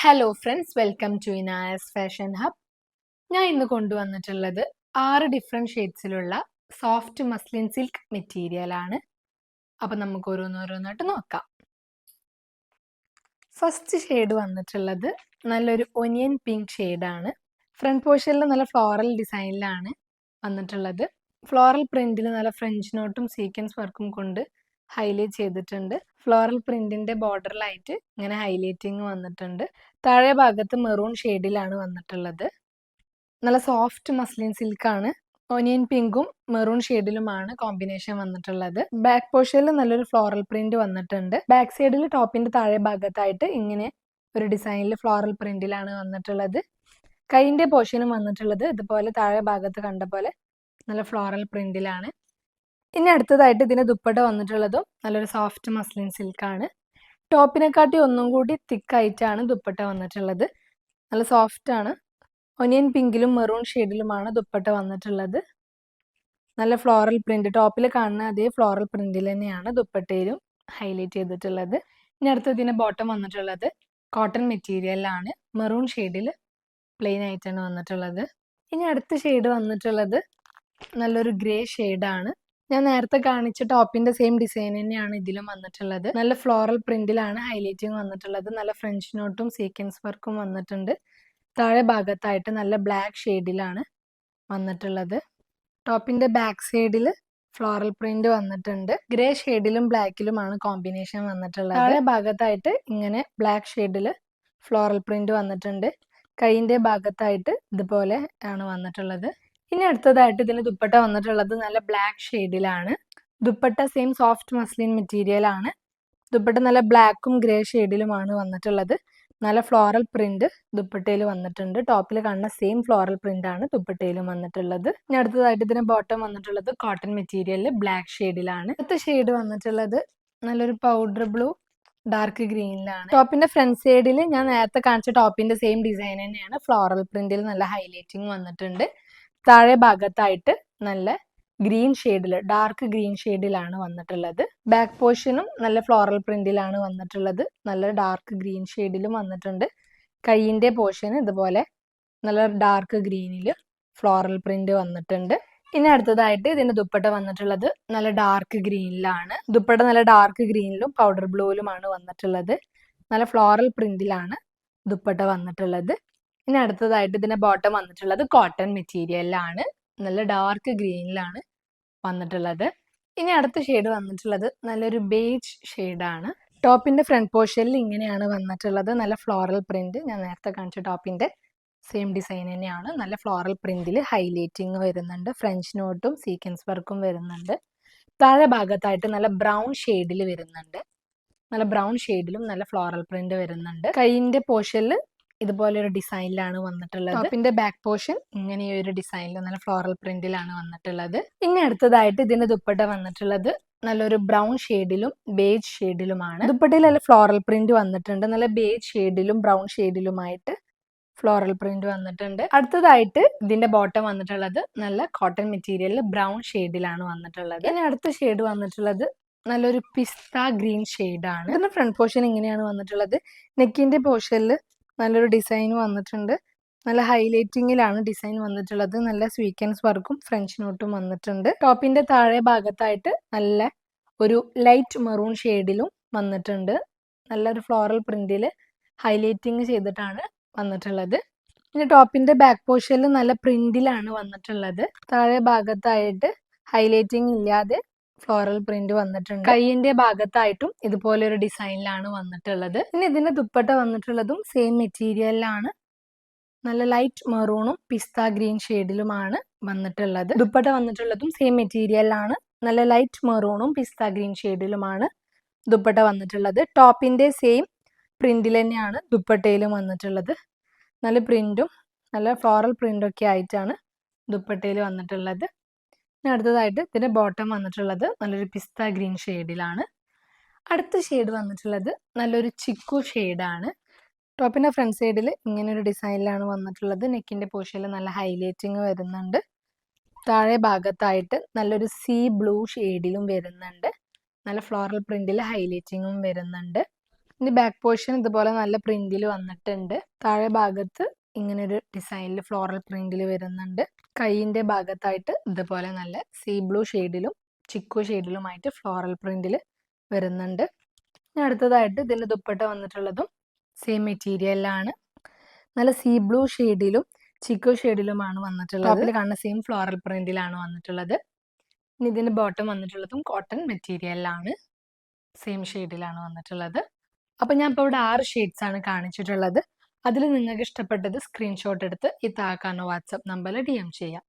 Hello friends, welcome to Inayas fashion hub. ഞാൻ ഇന്ന് കൊണ്ടുവന്നിട്ടുള്ളത് 6 ഡിഫറെൻറ്റ് ഷെയ്ഡ്സിലുള്ള സോഫ്റ്റ് മസ്ലിൻ സിൽക്ക് മെറ്റീരിയൽ ആണ്. അപ്പം നമുക്ക് ഓരോന്നോരോന്നായിട്ട് നോക്കാം. ഫസ്റ്റ് ഷെയ്ഡ് വന്നിട്ടുള്ളത് നല്ലൊരു ഒനിയൻ പിങ്ക് ഷെയ്ഡാണ്. ഫ്രണ്ട് പോർഷനിൽ നല്ല ഫ്ലോറൽ ഡിസൈനിലാണ് വന്നിട്ടുള്ളത്. ഫ്ലോറൽ പ്രിന്റിൽ നല്ല ഫ്രഞ്ച് നോട്ടും സീക്വൻസ് വർക്കും കൊണ്ട് ഹൈലൈറ്റ് ചെയ്തിട്ടുണ്ട്. ഫ്ലോറൽ പ്രിന്റിന്റെ ബോർഡറിലായിട്ട് ഇങ്ങനെ ഹൈലൈറ്റിങ് വന്നിട്ടുണ്ട്. താഴെ ഭാഗത്ത് മെറൂൺ ഷെയ്ഡിലാണ് വന്നിട്ടുള്ളത്. നല്ല സോഫ്റ്റ് മസ്ലിൻ സിൽക്കാണ്. ഒനിയൻ പിങ്കും മെറൂൺ ഷെയ്ഡിലുമാണ് കോമ്പിനേഷൻ വന്നിട്ടുള്ളത്. ബാക്ക് പോർഷനിൽ നല്ലൊരു ഫ്ലോറൽ പ്രിന്റ് വന്നിട്ടുണ്ട്. ബാക്ക് സൈഡിൽ ടോപ്പിന്റെ താഴെ ഭാഗത്തായിട്ട് ഇങ്ങനെ ഒരു ഡിസൈനിൽ ഫ്ലോറൽ പ്രിന്റിലാണ് വന്നിട്ടുള്ളത്. കൈയിന്റെ പോർഷനും വന്നിട്ടുള്ളത് ഇതുപോലെ താഴെ ഭാഗത്ത് കണ്ട പോലെ നല്ല ഫ്ലോറൽ പ്രിന്റിലാണ്. ഇനി അടുത്തതായിട്ട് ഇതിന്റെ ദുപ്പട്ട വന്നിട്ടുള്ളതും നല്ലൊരു സോഫ്റ്റ് മസ്ലിൻ സിൽക്കാണ്. ടോപ്പിനെക്കാട്ടി ഒന്നും കൂടി തിക്കായിട്ടാണ് ദുപ്പട്ട വന്നിട്ടുള്ളത്. നല്ല സോഫ്റ്റ് ആണ്. ഒനിയൻ പിങ്കിലും മെറൂൺ ഷെയ്ഡിലുമാണ് ദുപ്പട്ട വന്നിട്ടുള്ളത്. നല്ല ഫ്ലോറൽ പ്രിന്റ്, ടോപ്പിൽ കാണുന്ന അതേ ഫ്ലോറൽ പ്രിന്റിൽ തന്നെയാണ് ദുപ്പട്ടയിലും ഹൈലൈറ്റ് ചെയ്തിട്ടുള്ളത്. ഇനി അടുത്ത ഇതിന്റെ ബോട്ടം വന്നിട്ടുള്ളത് കോട്ടൺ മെറ്റീരിയലാണ്. മെറൂൺ ഷെയ്ഡിൽ പ്ലെയിൻ ആയിട്ടാണ് വന്നിട്ടുള്ളത്. ഇനി അടുത്ത ഷെയ്ഡ് വന്നിട്ടുള്ളത് നല്ലൊരു ഗ്രേ ഷെയ്ഡാണ്. ഞാൻ നേരത്തെ കാണിച്ച ടോപ്പിന്റെ സെയിം ഡിസൈൻ തന്നെയാണ് ഇതിലും വന്നിട്ടുള്ളത്. നല്ല ഫ്ലോറൽ പ്രിന്റിലാണ് ഹൈലൈറ്റിംഗ് വന്നിട്ടുള്ളത്. നല്ല ഫ്രഞ്ച് നോട്ടും സീക്വൻസ് വർക്കും വന്നിട്ടുണ്ട്. താഴെ ഭാഗത്തായിട്ട് നല്ല ബ്ലാക്ക് ഷെയ്ഡിലാണ് വന്നിട്ടുള്ളത്. ടോപ്പിന്റെ ബാക്ക് സൈഡിൽ ഫ്ലോറൽ പ്രിന്റ് വന്നിട്ടുണ്ട്. ഗ്രേ ഷെയ്ഡിലും ബ്ലാക്കിലുമാണ് കോമ്പിനേഷൻ വന്നിട്ടുള്ളത്. താഴെ ഭാഗത്തായിട്ട് ഇങ്ങനെ ബ്ലാക്ക് ഷെയ്ഡിൽ ഫ്ലോറൽ പ്രിന്റ് വന്നിട്ടുണ്ട്. കൈയിന്റെ ഭാഗത്തായിട്ട് ഇതുപോലെ ആണ് വന്നിട്ടുള്ളത്. ഇനി അടുത്തതായിട്ട് ഇതിന് ദുപ്പട്ട വന്നിട്ടുള്ളത് നല്ല ബ്ലാക്ക് ഷെയ്ഡിലാണ്. Dupatta same soft muslin material ആണ്. ദുപ്പട്ട നല്ല ബ്ലാക്കും ഗ്രേ ഷെയ്ഡിലുമാണ് വന്നിട്ടുള്ളത്. നല്ല ഫ്ലോറൽ പ്രിന്റ് ദുപ്പട്ടയിൽ വന്നിട്ടുണ്ട്. ടോപ്പിൽ കാണുന്ന സെയിം ഫ്ലോറൽ പ്രിന്റ് ആണ് ദുപ്പട്ടയിലും വന്നിട്ടുള്ളത്. ഇനി അടുത്തതായിട്ട് ഇതിന് ബോട്ടം വന്നിട്ടുള്ളത് കോട്ടൺ മെറ്റീരിയലിൽ ബ്ലാക്ക് ഷെയ്ഡിലാണ്. അടുത്ത ഷെയ്ഡ് വന്നിട്ടുള്ളത് നല്ലൊരു പൗഡർ ബ്ലൂ ഡാർക്ക് ഗ്രീനിലാണ്. ടോപ്പിന്റെ ഫ്രണ്ട് സൈഡിൽ ഞാൻ നേരത്തെ കാണിച്ച ടോപ്പിന്റെ സെയിം ഡിസൈൻ തന്നെയാണ്. ഫ്ലോറൽ പ്രിന്റിൽ നല്ല ഹൈലൈറ്റിംഗ് വന്നിട്ടുണ്ട്. താഴെ ഭാഗത്തായിട്ട് നല്ല ഗ്രീൻ ഷെയ്ഡിൽ, ഡാർക്ക് ഗ്രീൻ ഷെയ്ഡിലാണ് വന്നിട്ടുള്ളത്. ബാക്ക് പോർഷനും നല്ല ഫ്ലോറൽ പ്രിന്റിലാണ് വന്നിട്ടുള്ളത്. നല്ല ഡാർക്ക് ഗ്രീൻ ഷെയ്ഡിലും വന്നിട്ടുണ്ട്. കൈയിന്റെ പോർഷൻ ഇതുപോലെ നല്ല ഡാർക്ക് ഗ്രീനിൽ ഫ്ലോറൽ പ്രിന്റ് വന്നിട്ടുണ്ട്. ഇനി അടുത്തതായിട്ട് ഇതിന്റെ ദുപ്പട്ട വന്നിട്ടുള്ളത് നല്ല ഡാർക്ക് ഗ്രീനിലാണ്. ദുപ്പട്ട നല്ല ഡാർക്ക് ഗ്രീനിലും പൗഡർ ബ്ലൂയിലുമാണ് വന്നിട്ടുള്ളത്. നല്ല ഫ്ലോറൽ പ്രിന്റിലാണ് ദുപ്പട്ട വന്നിട്ടുള്ളത്. ഇനി അടുത്തതായിട്ട് ഇതിന്റെ ബോട്ടം വന്നിട്ടുള്ളത് കോട്ടൺ മെറ്റീരിയലിലാണ്. നല്ല ഡാർക്ക് ഗ്രീനിലാണ് വന്നിട്ടുള്ളത്. ഇനി അടുത്ത ഷെയ്ഡ് വന്നിട്ടുള്ളത് നല്ലൊരു ബേജ് ഷെയ്ഡാണ്. ടോപ്പിന്റെ ഫ്രണ്ട് പോർഷനിൽ ഇങ്ങനെയാണ് വന്നിട്ടുള്ളത്. നല്ല ഫ്ലോറൽ പ്രിന്റ്, ഞാൻ നേരത്തെ കാണിച്ച ടോപ്പിന്റെ സെയിം ഡിസൈൻ തന്നെയാണ്. നല്ല ഫ്ലോറൽ പ്രിന്റിൽ ഹൈലൈറ്റിംഗ് വരുന്നുണ്ട്. ഫ്രഞ്ച് നോട്ടും സീക്വൻസ് വർക്കും വരുന്നുണ്ട്. താഴെ ഭാഗത്തായിട്ട് നല്ല ബ്രൗൺ ഷെയ്ഡിൽ വരുന്നുണ്ട്. നല്ല ബ്രൗൺ ഷെയ്ഡിലും നല്ല ഫ്ലോറൽ പ്രിന്റ് വരുന്നുണ്ട്. കൈയിന്റെ പോർഷനിൽ ഇതുപോലെ ഒരു ഡിസൈനിലാണ് വന്നിട്ടുള്ളത്. ടോപ്പിന്റെ ബാക്ക് പോർഷൻ ഇങ്ങനെ ഒരു ഡിസൈനിൽ നല്ല ഫ്ലോറൽ പ്രിന്റിലാണ് വന്നിട്ടുള്ളത്. ഇനി അടുത്തതായിട്ട് ഇതിന്റെ ദുപ്പട്ട വന്നിട്ടുള്ളത് നല്ലൊരു ബ്രൗൺ ഷെയ്ഡിലും ബേജ് ഷെയ്ഡിലുമാണ്. ദുപ്പട്ടയിൽ നല്ല ഫ്ലോറൽ പ്രിന്റ് വന്നിട്ടുണ്ട്. നല്ല ബേജ് ഷെയ്ഡിലും ബ്രൗൺ ഷെയ്ഡിലുമായിട്ട് ഫ്ലോറൽ പ്രിന്റ് വന്നിട്ടുണ്ട്. അടുത്തതായിട്ട് ഇതിന്റെ ബോട്ടം വന്നിട്ടുള്ളത് നല്ല കോട്ടൺ മെറ്റീരിയലിൽ ബ്രൗൺ ഷെയ്ഡിലാണ് വന്നിട്ടുള്ളത്. ഇനി അടുത്ത ഷെയ്ഡ് വന്നിട്ടുള്ളത് നല്ലൊരു പിസ്ത ഗ്രീൻ ഷെയ്ഡാണ്. ഇതിന്റെ ഫ്രണ്ട് പോർഷൻ ഇങ്ങനെയാണ് വന്നിട്ടുള്ളത്. നെക്കിന്റെ പോർഷനിൽ നല്ലൊരു ഡിസൈൻ വന്നിട്ടുണ്ട്. നല്ല ഹൈലൈറ്റിങ്ങിലാണ് ഡിസൈൻ വന്നിട്ടുള്ളത്. നല്ല സ്വീക്വൻസ് വർക്കും ഫ്രഞ്ച് നോട്ടും വന്നിട്ടുണ്ട്. ടോപ്പിന്റെ താഴെ ഭാഗത്തായിട്ട് നല്ല ഒരു ലൈറ്റ് മെറൂൺ ഷെയ്ഡിലും വന്നിട്ടുണ്ട്. നല്ലൊരു ഫ്ലോറൽ പ്രിന്റിൽ ഹൈലൈറ്റിങ് ചെയ്തിട്ടാണ് വന്നിട്ടുള്ളത്. ഇനി ടോപ്പിന്റെ ബാക്ക് പോർഷനിൽ നല്ല പ്രിന്റിലാണ് വന്നിട്ടുള്ളത്. താഴെ ഭാഗത്തായിട്ട് ഹൈലൈറ്റിംഗ് ഇല്ലാതെ ഫ്ലോറൽ പ്രിന്റ് വന്നിട്ടുണ്ട്. കൈയിന്റെ ഭാഗത്തായിട്ടും ഇതുപോലെ ഒരു ഡിസൈനിലാണ് വന്നിട്ടുള്ളത്. ഇനി ഇതിന്റെ ദുപ്പട്ട വന്നിട്ടുള്ളതും സെയിം മെറ്റീരിയലിലാണ്. നല്ല ലൈറ്റ് മെറൂണും പിസ്ത ഗ്രീൻ ഷെയ്ഡിലുമാണ് വന്നിട്ടുള്ളത്. ദുപ്പട്ട വന്നിട്ടുള്ളതും സെയിം മെറ്റീരിയലിലാണ്. നല്ല ലൈറ്റ് മെറൂണും പിസ്ത ഗ്രീൻ ഷെയ്ഡിലുമാണ് ദുപ്പട്ട വന്നിട്ടുള്ളത്. ടോപ്പിന്റെ സെയിം പ്രിന്റിൽ തന്നെയാണ് ദുപ്പട്ടയിലും വന്നിട്ടുള്ളത്. നല്ല പ്രിന്റും നല്ല ഫ്ലോറൽ പ്രിന്റൊക്കെ ആയിട്ടാണ് ദുപ്പട്ടയിൽ വന്നിട്ടുള്ളത്. ഇനി അടുത്തതായിട്ട് ഇതിന്റെ ബോട്ടം വന്നിട്ടുള്ളത് നല്ലൊരു പിസ്ത ഗ്രീൻ ഷെയ്ഡിലാണ്. അടുത്ത ഷെയ്ഡ് വന്നിട്ടുള്ളത് നല്ലൊരു ചിക്കു ഷെയ്ഡാണ്. ടോപ്പിന്റെ ഫ്രണ്ട് സൈഡിൽ ഇങ്ങനെ ഒരു ഡിസൈനിലാണ് വന്നിട്ടുള്ളത്. നെക്കിന്റെ പോർഷനിൽ നല്ല ഹൈലൈറ്റിങ് വരുന്നുണ്ട്. താഴെ ഭാഗത്തായിട്ട് നല്ലൊരു സീ ബ്ലൂ ഷെയ്ഡിലും വരുന്നുണ്ട്. നല്ല ഫ്ലോറൽ പ്രിന്റിൽ ഹൈലൈറ്റിങ്ങും വരുന്നുണ്ട്. ഇനി ബാക്ക് പോർഷൻ ഇതുപോലെ നല്ല പ്രിന്റിൽ വന്നിട്ടുണ്ട്. താഴെ ഭാഗത്ത് ഇങ്ങനെ ഒരു ഡിസൈനിൽ ഫ്ലോറൽ പ്രിന്റിൽ വരുന്നുണ്ട്. കൈയിന്റെ ഭാഗത്തായിട്ട് ഇതുപോലെ നല്ല സീ ബ്ലൂ ഷെയ്ഡിലും ചിക്കു ഷെയ്ഡിലുമായിട്ട് ഫ്ലോറൽ പ്രിന്റിൽ വരുന്നുണ്ട്. ഇനി അടുത്തതായിട്ട് ഇതിന്റെ ദുപ്പട്ട വന്നിട്ടുള്ളതും സെയിം മെറ്റീരിയലിലാണ്. നല്ല സീ ബ്ലൂ ഷെയ്ഡിലും ചിക്കു ഷെയ്ഡിലുമാണ് വന്നിട്ടുള്ളത്. ടോപ്പിൽ കാണുന്ന സെയിം ഫ്ലോറൽ പ്രിന്റിലാണ് വന്നിട്ടുള്ളത്. ഇനി ഇതിന്റെ ബോട്ടം വന്നിട്ടുള്ളതും കോട്ടൺ മെറ്റീരിയലിലാണ്, സെയിം ഷെയ്ഡിലാണ് വന്നിട്ടുള്ളത്. അപ്പം ഞാൻ ഇപ്പോൾ ഇവിടെ 6 ഷെയ്ഡ്സ് ആണ് കാണിച്ചിട്ടുള്ളത്. അതിൽ നിങ്ങൾക്ക് ഇഷ്ടപ്പെട്ടത് സ്ക്രീൻഷോട്ട് എടുത്ത് ഈ താഴെ കാണുന്ന വാട്സപ്പ് നമ്പറിൽ DM ചെയ്യാം.